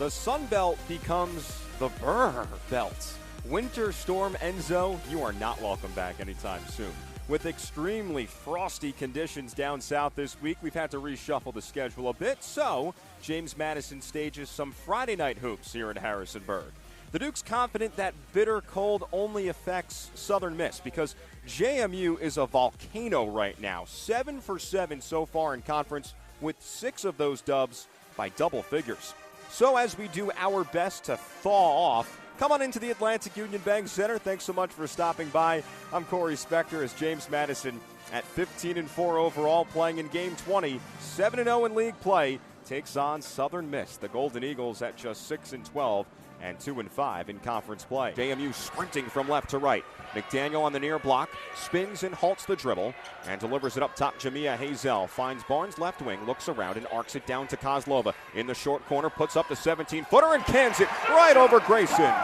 The Sun Belt becomes the Brr Belt. Winter Storm Enzo, you are not welcome back anytime soon. With extremely frosty conditions down south this week, we've had to reshuffle the schedule a bit, so James Madison stages some Friday night hoops here in Harrisonburg. The Duke's confident that bitter cold only affects Southern Miss because JMU is a volcano right now. 7 for 7 so far in conference, with 6 of those dubs by double figures. So as we do our best to thaw off, come on into the Atlantic Union Bank Center. Thanks so much for stopping by. I'm Corey Spector as James Madison at 15-4 overall, playing in Game 20, 7-0 in league play, takes on Southern Miss. The Golden Eagles at just 6-12 and 2-5 in conference play. JMU sprinting from left to right. McDaniel on the near block, spins and halts the dribble, and delivers it up top. Jamia Hazel finds Barnes left wing, looks around and arcs it down to Kozlova. In the short corner, puts up the 17-footer and cans it right over Grayson.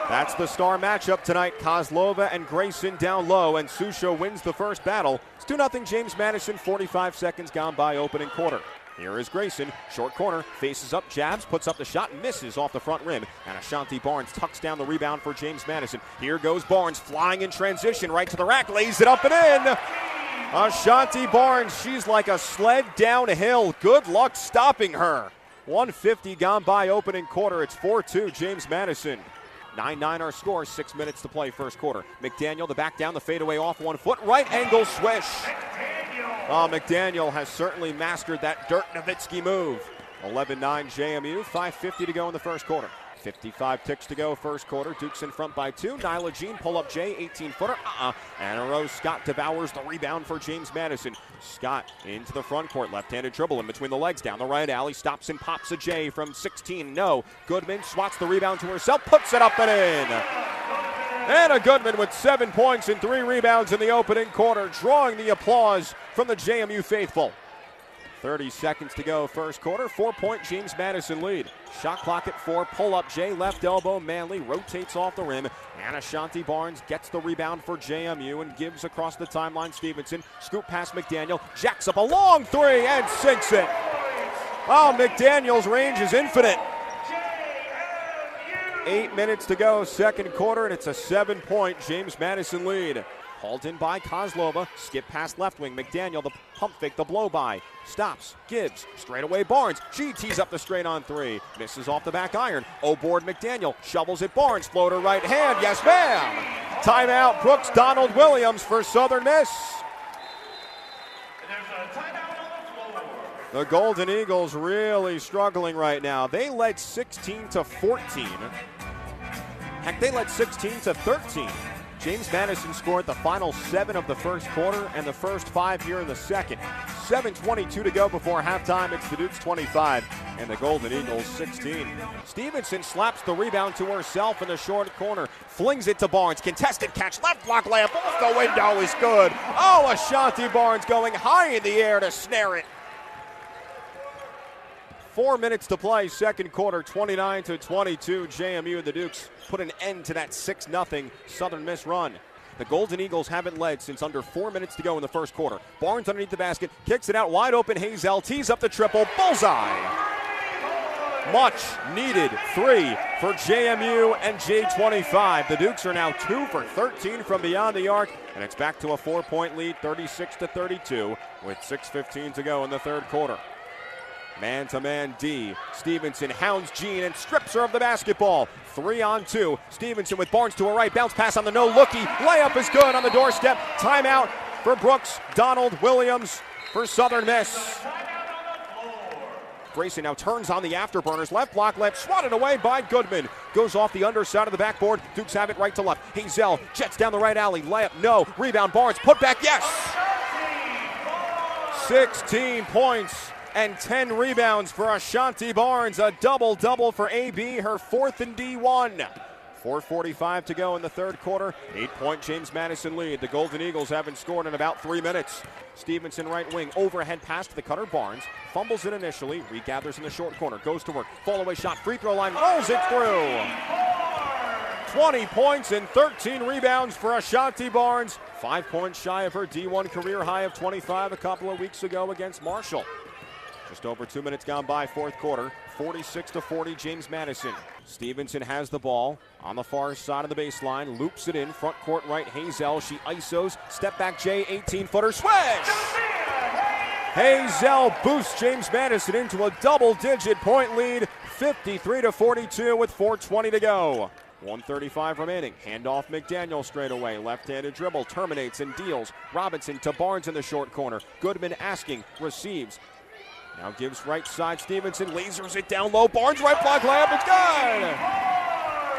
That's the star matchup tonight. Kozlova and Grayson down low, and Susho wins the first battle. It's 2-0 James Madison, 45 seconds gone by opening quarter. Here is Grayson, short corner, faces up, jabs, puts up the shot, misses off the front rim, and Ashanti Barnes tucks down the rebound for James Madison. Here goes Barnes, flying in transition, right to the rack, lays it up and in. Ashanti Barnes, she's like a sled downhill. Good luck stopping her. 1:50 gone by opening quarter. It's 4-2 James Madison. 9-9 our score, 6 minutes to play first quarter. McDaniel, the back down, the fadeaway off 1 foot, right angle swish. Oh, McDaniel has certainly mastered that Dirk Nowitzki move. 11-9 JMU, 5:50 to go in the first quarter. 55 ticks to go first quarter. Duke's in front by 2. Nyla Jean, pull-up J, 18-footer. Anna Rose Scott devours the rebound for James Madison. Scott into the front court. Left-handed dribble in between the legs. Down the right alley. Stops and pops a J from 16. No. Goodman swats the rebound to herself. Puts it up and in. Anna Goodman with 7 points and 3 rebounds in the opening quarter, drawing the applause from the JMU faithful. 30 seconds to go first quarter. 4-point James Madison lead. Shot clock at 4. Pull up J, left elbow. Manley rotates off the rim. And Ashanti Barnes gets the rebound for JMU and gives across the timeline. Stevenson scoop past McDaniel. Jacks up a long 3 and sinks it. Oh, McDaniel's range is infinite. 8 minutes to go second quarter, and it's a 7-point James Madison lead. Hauled in by Kozlova, skip past left wing. McDaniel, the pump fake, the blow by. Stops, gives, straight away Barnes. She tees up the straight on 3. Misses off the back iron. O-board McDaniel, shovels it Barnes. Floater right hand, yes ma'am. Timeout Brooks Donald Williams for Southern Miss. The Golden Eagles really struggling right now. They led 16-14. Heck, they led 16-13. James Madison scored the final 7 of the first quarter and the first 5 here in the second. 7:22 to go before halftime. It's the Dukes 25 and the Golden Eagles 16. Stevenson slaps the rebound to herself in the short corner. Flings it to Barnes. Contested catch. Left block layup off the window is good. Oh, Ashanti Barnes going high in the air to snare it. 4 minutes to play, second quarter, 29-22. JMU and the Dukes put an end to that 6-0 Southern Miss run. The Golden Eagles haven't led since under 4 minutes to go in the first quarter. Barnes underneath the basket, kicks it out wide open. Hazel tees up the triple, bullseye. Much needed 3 for JMU and J25. The Dukes are now 2 for 13 from beyond the arc, and it's back to a 4-point lead, 36-32, with 6:15 to go in the third quarter. Man-to-man D. Stevenson hounds Jean and strips her of the basketball. 3-on-2. Stevenson with Barnes to her right. Bounce pass on the no-looky. Layup is good on the doorstep. Timeout for Brooks Donald Williams for Southern Miss. Grayson now turns on the afterburners. Left block layup swatted away by Goodman. Goes off the underside of the backboard. Dukes have it right to left. Hazel jets down the right alley. Layup no. Rebound Barnes. Put back yes. 16 points. And 10 rebounds for Ashanti Barnes. A double-double for AB, her 4th in D1. 4:45 to go in the third quarter. 8-point James Madison lead. The Golden Eagles haven't scored in about 3 minutes. Stevenson right wing, overhead pass to the cutter Barnes. Fumbles it initially, regathers in the short corner, goes to work. Fall-away shot, free throw line, rolls it through. 20 points and 13 rebounds for Ashanti Barnes. 5 points shy of her D1 career high of 25 a couple of weeks ago against Marshall. Just over 2 minutes gone by fourth quarter. 46-40, James Madison. Stevenson has the ball on the far side of the baseline, loops it in, front court right, Hazel, she isos, step back Jay, 18-footer, swish! Hazel boosts James Madison into a double-digit point lead, 53-42 with 4:20 to go. 1:35 remaining. Handoff McDaniel straight away. Left-handed dribble, terminates and deals. Robinson to Barnes in the short corner. Goodman asking, receives. Now gives right side. Stevenson lasers it down low. Barnes right block layup. It's good!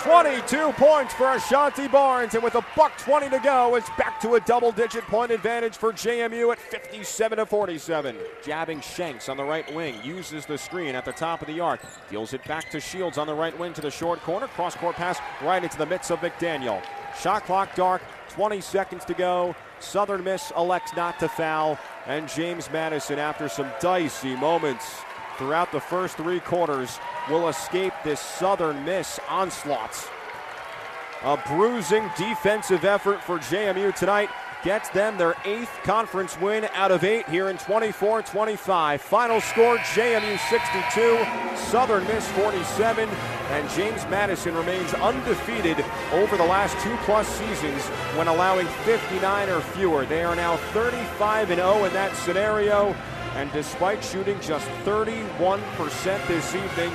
22 points for Ashanti Barnes, and with $1:20 to go, it's back to a double-digit point advantage for JMU at 57-47. Jabbing Shanks on the right wing, uses the screen at the top of the arc, deals it back to Shields on the right wing to the short corner, cross-court pass right into the midst of McDaniel. Shot clock dark, 20 seconds to go. Southern Miss elects not to foul, and James Madison, after some dicey moments throughout the first 3 quarters, will escape this Southern Miss onslaught. A bruising defensive effort for JMU tonight gets them their 8th conference win out of 8 here in 24-25. Final score, JMU 62, Southern Miss 47, and James Madison remains undefeated over the last 2+ seasons when allowing 59 or fewer. They are now 35-0 in that scenario, and despite shooting just 31% this evening,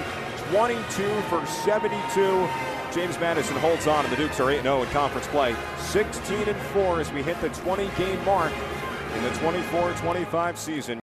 22 for 72, James Madison holds on, and the Dukes are 8-0 in conference play. 16-4 as we hit the 20-game mark in the 24-25 season.